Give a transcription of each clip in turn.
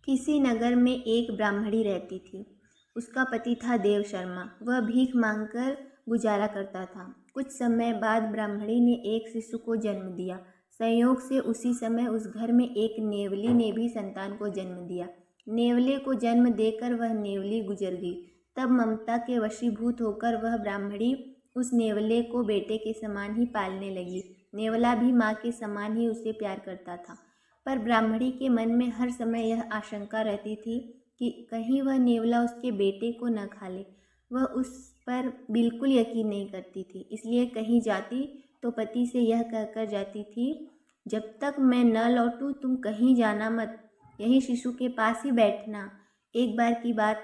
किसी नगर में एक ब्राह्मणी रहती थी। उसका पति था देव शर्मा। वह भीख मांगकर गुजारा करता था। कुछ समय बाद ब्राह्मणी ने एक शिशु को जन्म दिया। संयोग से उसी समय उस घर में एक नेवली ने भी संतान को जन्म दिया। नेवले को जन्म देकर वह नेवली गुजर गई। तब ममता के वशीभूत होकर वह ब्राह्मणी उस नेवले को बेटे के समान ही पालने लगी। नेवला भी माँ के समान ही उसे प्यार करता था। पर ब्राह्मणी के मन में हर समय यह आशंका रहती थी कि कहीं वह नेवला उसके बेटे को न खा ले। वह उस पर बिल्कुल यकीन नहीं करती थी, इसलिए कहीं जाती तो पति से यह कहकर जाती थी, जब तक मैं न लौटूं तुम कहीं जाना मत, यहीं शिशु के पास ही बैठना। एक बार की बात,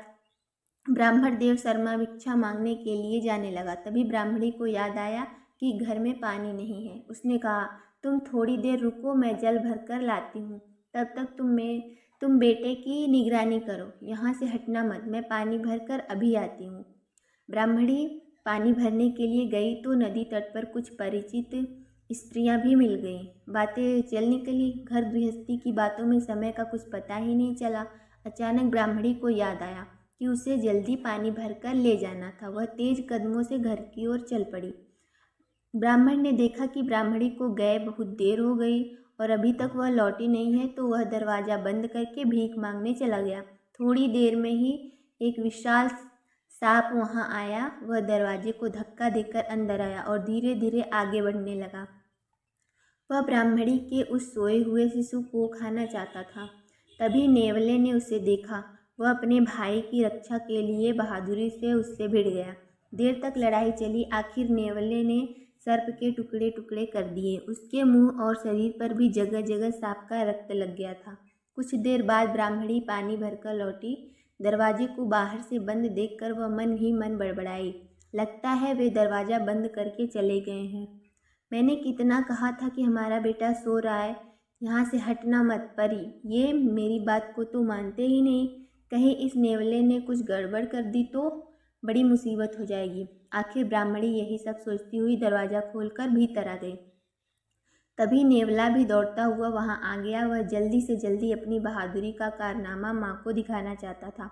ब्राह्मण देव शर्मा भिक्षा मांगने के लिए जाने लगा। तभी ब्राह्मणी को याद आया कि घर में पानी नहीं है। उसने कहा, तुम थोड़ी देर रुको, मैं जल भर कर लाती हूँ। तब तक तुम बेटे की निगरानी करो, यहाँ से हटना मत, मैं पानी भर कर अभी आती हूँ। ब्राह्मणी पानी भरने के लिए गई तो नदी तट पर कुछ परिचित स्त्रियां भी मिल गईं। बातें चल निकली। घर गृहस्थी की बातों में समय का कुछ पता ही नहीं चला। अचानक ब्राह्मणी को याद आया कि उसे जल्दी पानी भरकर ले जाना था। वह तेज कदमों से घर की ओर चल पड़ी। ब्राह्मण ने देखा कि ब्राह्मणी को गए बहुत देर हो गई और अभी तक वह लौटी नहीं है, तो वह दरवाज़ा बंद करके भीख मांगने चला गया। थोड़ी देर में ही एक विशाल सांप वहां आया। वह दरवाजे को धक्का देकर अंदर आया और धीरे धीरे आगे बढ़ने लगा। वह ब्राह्मणी के उस सोए हुए शिशु को खाना चाहता था। तभी नेवले ने उसे देखा। वह अपने भाई की रक्षा के लिए बहादुरी से उससे भिड़ गया। देर तक लड़ाई चली। आखिर नेवले ने सर्प के टुकड़े टुकड़े कर दिए। उसके मुंह और शरीर पर भी जगह जगह सांप का रक्त लग गया था। कुछ देर बाद ब्राह्मणी पानी भरकर लौटी। दरवाजे को बाहर से बंद देखकर वह मन ही मन बड़बड़ाई, लगता है वे दरवाज़ा बंद करके चले गए हैं। मैंने कितना कहा था कि हमारा बेटा सो रहा है, यहाँ से हटना मत। परी, ये मेरी बात को तो मानते ही नहीं। कहीं इस नेवले ने कुछ गड़बड़ कर दी तो बड़ी मुसीबत हो जाएगी। आखिर ब्राह्मणी यही सब सोचती हुई दरवाज़ा खोलकर भीतर आ गई। तभी नेवला भी दौड़ता हुआ वहां आ गया। वह जल्दी से जल्दी अपनी बहादुरी का कारनामा माँ को दिखाना चाहता था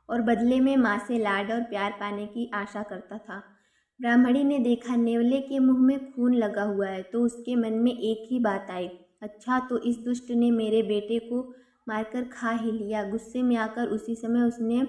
और बदले में माँ से लाड और प्यार पाने की आशा करता था। ब्राह्मणी ने देखा नेवले के मुंह में खून लगा हुआ है तो उसके मन में एक ही बात आई, अच्छा तो इस दुष्ट ने मेरे बेटे को मारकर खा ही लिया। गुस्से में आकर उसी समय उसने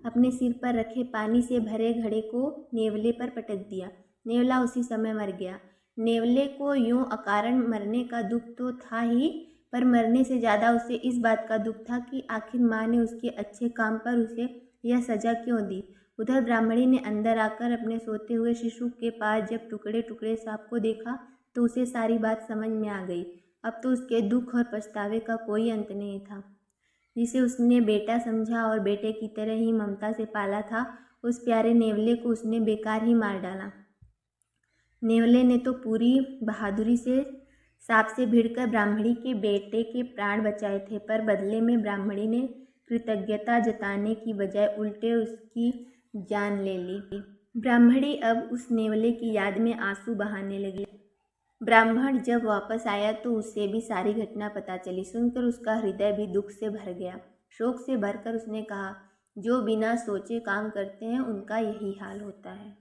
अपने सिर पर रखे पानी से भरे घड़े को नेवले पर पटक दिया। नेवला उसी समय मर गया। नेवले को यूं अकारण मरने का दुख तो था ही, पर मरने से ज़्यादा उसे इस बात का दुख था कि आखिर माँ ने उसके अच्छे काम पर उसे यह सज़ा क्यों दी। उधर ब्राह्मणी ने अंदर आकर अपने सोते हुए शिशु के पास जब टुकड़े टुकड़े सांप को देखा तो उसे सारी बात समझ में आ गई। अब तो उसके दुख और पछतावे का कोई अंत नहीं था। जिसे उसने बेटा समझा और बेटे की तरह ही ममता से पाला था, उस प्यारे नेवले को उसने बेकार ही मार डाला। नेवले ने तो पूरी बहादुरी से सांप से भिड़कर ब्राह्मणी के बेटे के प्राण बचाए थे, पर बदले में ब्राह्मणी ने कृतज्ञता जताने की बजाय उल्टे उसकी जान ले ली। ब्राह्मणी अब उस नेवले की याद में आंसू बहाने लगी। ब्राह्मण जब वापस आया तो उसे भी सारी घटना पता चली। सुनकर उसका हृदय भी दुख से भर गया। शोक से भरकर उसने कहा, जो बिना सोचे काम करते हैं उनका यही हाल होता है।